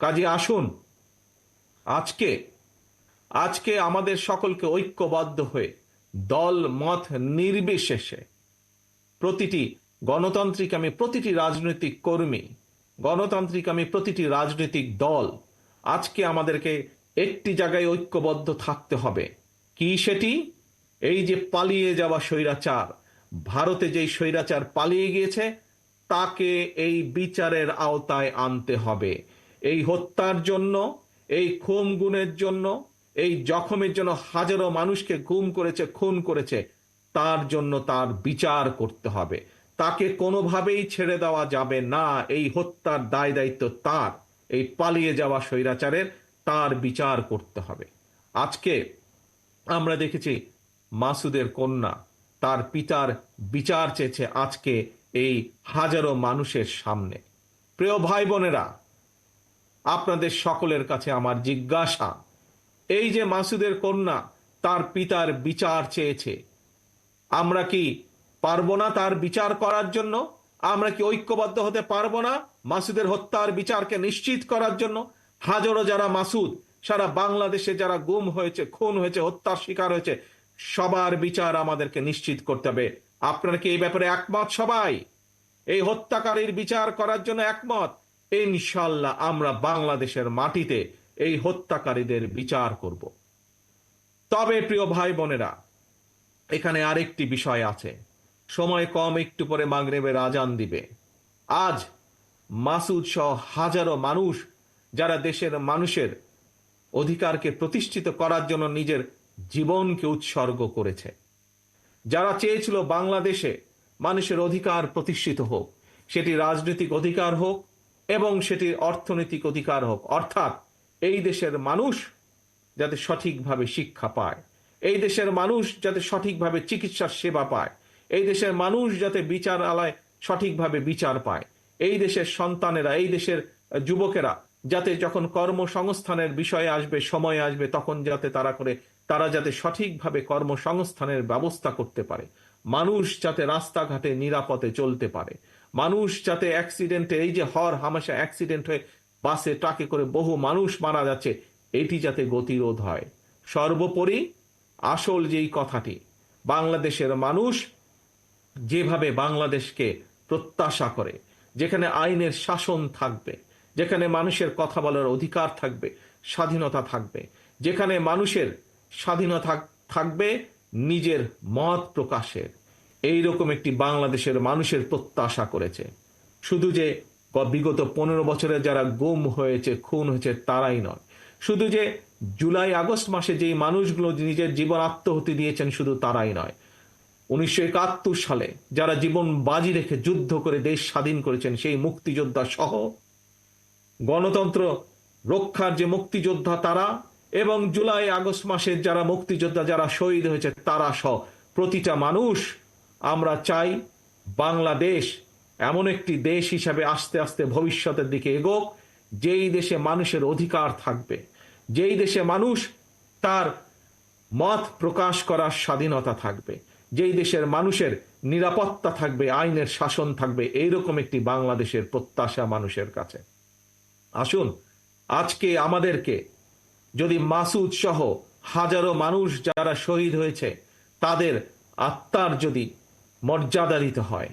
কাজে আসুন আজকে আজকে আমাদের সকলকে ঐক্যবদ্ধ হয়ে দল মত নির্বিশেষে প্রতিটি গণতান্ত্রিক আমি প্রতিটি রাজনৈতিক কর্মী, গণতান্ত্রিক আমি প্রতিটি রাজনৈতিক দল আজকে আমাদেরকে একটি জায়গায় ঐক্যবদ্ধ থাকতে হবে। কি সেটি? এই যে পালিয়ে যাওয়া স্বৈরাচার, ভারতে যেই স্বৈরাচার পালিয়ে গিয়েছে তাকে এই বিচারের আওতায় আনতে হবে। এই হত্যার জন্য, এই খুন গুমের জন্য, এই জখমের জন্য হাজারো মানুষকে গুম করেছে, খুন করেছে, তার জন্য তার বিচার করতে হবে। তাকে কোনোভাবেই ছেড়ে দেওয়া যাবে না। এই হত্যার দায় দায়িত্ব তার, এই পালিয়ে যাওয়া স্বৈরাচারের, তার বিচার করতে হবে। আজকে আমরা দেখেছি মাসুদের কন্যা তার পিতার বিচার চেয়েছে আজকে এই হাজারো মানুষের সামনে। প্রিয় ভাই বোনেরা, আপনাদের সকলের কাছে আমার জিজ্ঞাসা, এই যে মাসুদের কন্যা তার পিতার বিচার চেয়েছে, আমরা কি পারবো না তার বিচার করার জন্য? আমরা কি ঐক্যবদ্ধ হতে পারবো না মাসুদের হত্যার বিচারকে নিশ্চিত করার জন্য? হাজারো যারা মাসুদ সারা বাংলাদেশে যারা গুম হয়েছে, খুন হয়েছে, হত্যার শিকার হয়েছে, সবার বিচার আমাদেরকে নিশ্চিত করতে হবে। আপনারা কি এই ব্যাপারে একমত? সবাই এই হত্যাকারীর বিচার করার জন্য একমত? ইনশাল্লাহ আমরা বাংলাদেশের মাটিতে এই হত্যাকারীদের বিচার করব। তবে প্রিয় ভাই বোনেরা, এখানে আরেকটি বিষয় আছে। সময় কম, একটু পরে মাগরিবের আজান দিবে। আজ মাসুদ সহ হাজারো মানুষ যারা দেশের মানুষের অধিকারকে প্রতিষ্ঠিত করার জন্য নিজের জীবনকে উৎসর্গ করেছে, যারা চেয়েছিল বাংলাদেশে মানুষের অধিকার প্রতিষ্ঠিত হোক, সেটি রাজনৈতিক অধিকার হোক এবং সেটি অর্থনৈতিক অধিকার হোক, অর্থাৎ এই দেশের মানুষ যাতে সঠিকভাবে শিক্ষা পায়, এই দেশের মানুষ যাতে সঠিকভাবে চিকিৎসার সেবা পায়, এই দেশের মানুষ যাতে বিচারালয় সঠিকভাবে বিচার পায়, এই দেশের সন্তানেরা, এই দেশের যুবকেরা যাতে যখন কর্মসংস্থানের বিষয়ে আসবে, সময় আসবে, তখন যাতে তারা যাতে সঠিকভাবে কর্মসংস্থানের ব্যবস্থা করতে পারে, মানুষ যাতে রাস্তাঘাটে নিরাপদে চলতে পারে, মানুষ যাতে অ্যাক্সিডেন্টে, এই যে হর হামেশা অ্যাক্সিডেন্ট হয়ে বাসে ট্রাকে করে বহু মানুষ মারা যাচ্ছে, এটি যাতে গতিরোধ হয়। সর্বোপরি আসল যেই কথাটি, বাংলাদেশের মানুষ যেভাবে বাংলাদেশকে প্রত্যাশা করে, যেখানে আইনের শাসন থাকবে, যেখানে মানুষের কথা বলার অধিকার থাকবে, স্বাধীনতা থাকবে, যেখানে মানুষের স্বাধীনতা থাকবে নিজের মত প্রকাশের, এইরকম একটি বাংলাদেশের মানুষের প্রত্যাশা করেছে। শুধু যে বিগত 15 বছরে যারা গুম হয়েছে, খুন হয়েছে তারাই নয়, শুধু যে জুলাই আগস্ট মাসে যেই মানুষগুলো নিজের জীবন আত্মহতি দিয়েছেন শুধু তারাই নয়, 1971 সালে যারা জীবন বাজি রেখে যুদ্ধ করে দেশ স্বাধীন করেছেন সেই মুক্তিযোদ্ধা সহ, গণতন্ত্র রক্ষার যে মুক্তিযোদ্ধা তারা, এবং জুলাই আগস্ট মাসের যারা মুক্তিযোদ্ধা যারা শহীদ হয়েছে তারা সহ প্রতিটা মানুষ, আমরা চাই বাংলাদেশ এমন একটি দেশ হিসাবে আস্তে আস্তে ভবিষ্যতের দিকে এগোক, যেই দেশে মানুষের অধিকার থাকবে, যেই দেশে মানুষ তার মত প্রকাশ করার স্বাধীনতা থাকবে, যেই দেশের মানুষের নিরাপত্তা থাকবে, আইনের শাসন থাকবে, এইরকম একটি বাংলাদেশের প্রত্যাশা মানুষের কাছে। আসুন আজকে আমাদেরকে, যদি মাসুদ সহ হাজারো মানুষ যারা শহীদ হয়েছে তাদের আত্মার যদি মর্যাদা দিতে হয়,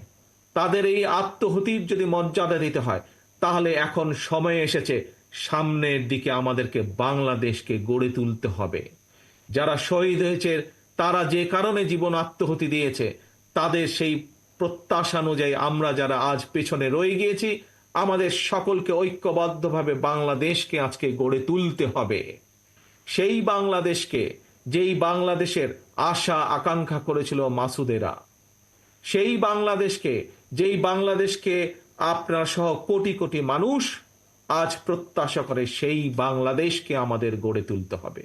তাদের এই আত্মহতির যদি মর্যাদা দিতে হয়, তাহলে এখন সময় এসেছে সামনের দিকে আমাদেরকে বাংলাদেশকে গড়ে তুলতে হবে। যারা শহীদ হয়েছে, তারা যে কারণে জীবন আত্মহতি দিয়েছে, তাদের সেই প্রত্যাশা অনুযায়ী আমরা যারা আজ পেছনে রয়ে গিয়েছি, আমাদের সকলকে ঐক্যবদ্ধভাবে বাংলাদেশকে আজকে গড়ে তুলতে হবে। সেই বাংলাদেশকে, যেই বাংলাদেশের আশা আকাঙ্ক্ষা করেছিল মাসুদেরা, সেই বাংলাদেশকে, যেই বাংলাদেশকে আপনার সহ কোটি কোটি মানুষ আজ প্রত্যাশা করে, সেই বাংলাদেশকে আমাদের গড়ে তুলতে হবে।